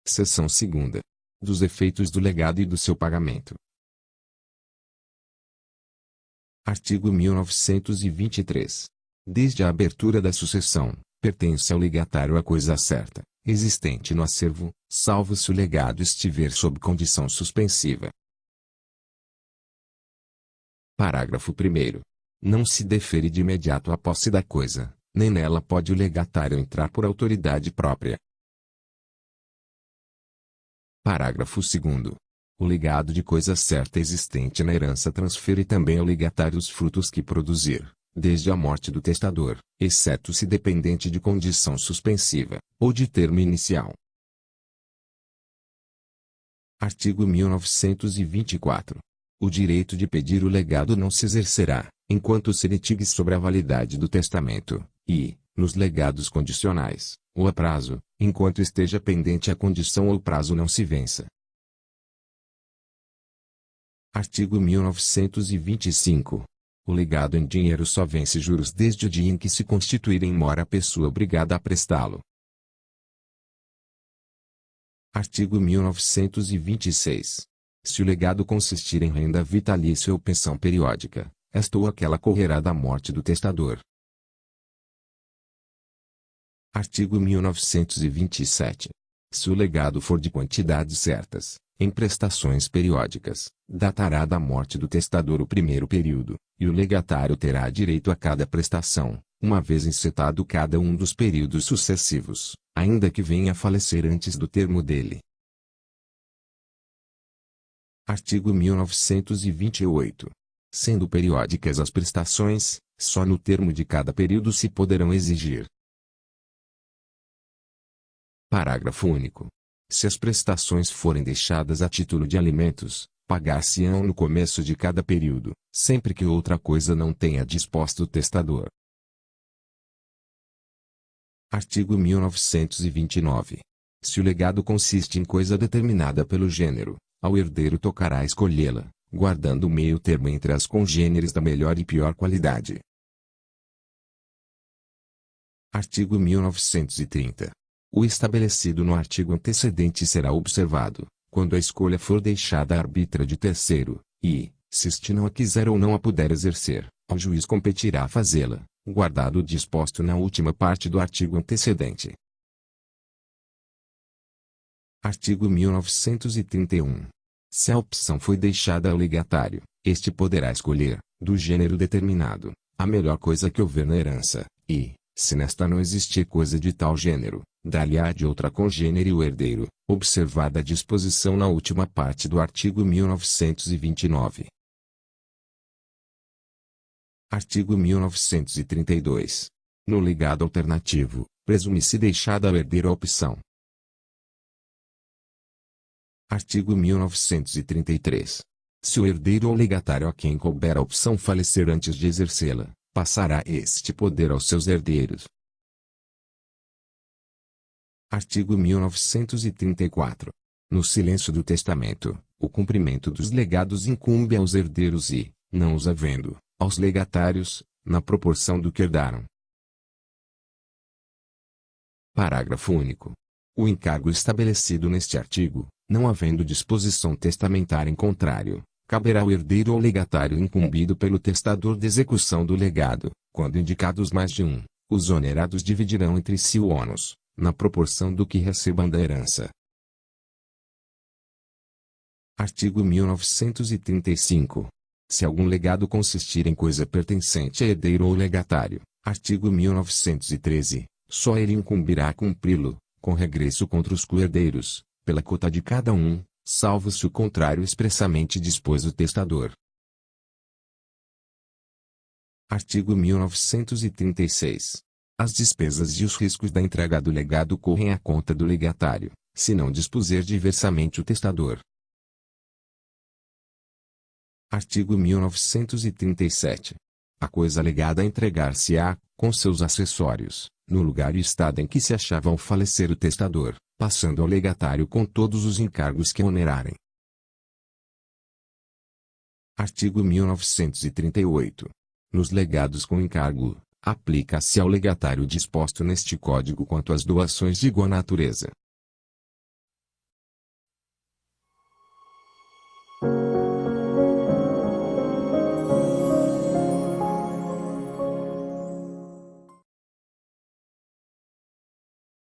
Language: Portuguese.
Seção 2ª. Dos efeitos do legado e do seu pagamento. Artigo 1923. Desde a abertura da sucessão, pertence ao legatário a coisa certa, existente no acervo, salvo se o legado estiver sob condição suspensiva. Parágrafo 1º. Não se defere de imediato a posse da coisa, nem nela pode o legatário entrar por autoridade própria. Parágrafo 2º. O legado de coisa certa existente na herança transfere também ao legatário os frutos que produzir, desde a morte do testador, exceto se dependente de condição suspensiva, ou de termo inicial. Artigo 1924. O direito de pedir o legado não se exercerá, enquanto se litigue sobre a validade do testamento, e, nos legados condicionais, ou a prazo, enquanto esteja pendente a condição ou o prazo não se vença. Artigo 1925. O legado em dinheiro só vence juros desde o dia em que se constituir em mora a pessoa obrigada a prestá-lo. Artigo 1926. Se o legado consistir em renda vitalícia ou pensão periódica, esta ou aquela correrá da morte do testador. Artigo 1927. Se o legado for de quantidades certas, em prestações periódicas, datará da morte do testador o primeiro período, e o legatário terá direito a cada prestação, uma vez encetado cada um dos períodos sucessivos, ainda que venha a falecer antes do termo dele. Artigo 1928. Sendo periódicas as prestações, só no termo de cada período se poderão exigir. Parágrafo único. Se as prestações forem deixadas a título de alimentos, pagar-se-ão no começo de cada período, sempre que outra coisa não tenha disposto o testador. Artigo 1929. Se o legado consiste em coisa determinada pelo gênero, ao herdeiro tocará escolhê-la, guardando o meio termo entre as congêneres da melhor e pior qualidade. Artigo 1930. O estabelecido no artigo antecedente será observado, quando a escolha for deixada à arbitra de terceiro, e, se este não a quiser ou não a puder exercer, ao juiz competirá fazê-la, guardado o disposto na última parte do artigo antecedente. Artigo 1931. Se a opção foi deixada ao legatário, este poderá escolher, do gênero determinado, a melhor coisa que houver na herança, e, se nesta não existir coisa de tal gênero, dar-lhe-á de outra congênere o herdeiro, observada a disposição na última parte do artigo 1929. Artigo 1932. No legado alternativo, presume-se deixada ao herdeiro a opção. Artigo 1933. Se o herdeiro ou legatário a quem couber a opção falecer antes de exercê-la, passará este poder aos seus herdeiros. Artigo 1934. No silêncio do testamento, o cumprimento dos legados incumbe aos herdeiros e, não os havendo, aos legatários, na proporção do que herdaram. Parágrafo único. O encargo estabelecido neste artigo, não havendo disposição testamentária em contrário, caberá ao herdeiro ou legatário incumbido pelo testador de execução do legado, quando indicados mais de um, os onerados dividirão entre si o ônus, na proporção do que recebam da herança. Artigo 1935. Se algum legado consistir em coisa pertencente a herdeiro ou legatário, artigo 1913, só ele incumbirá cumpri-lo, com regresso contra os coherdeiros, pela cota de cada um, salvo se o contrário expressamente dispôs o testador. Artigo 1936. As despesas e os riscos da entrega do legado correm à conta do legatário, se não dispuser diversamente o testador. Artigo 1937. A coisa legada a entregar-se-á, com seus acessórios, no lugar e estado em que se achava ao falecer o testador, passando ao legatário com todos os encargos que onerarem. Artigo 1938. Nos legados com encargo, aplica-se ao legatário disposto neste Código quanto às doações de igual natureza,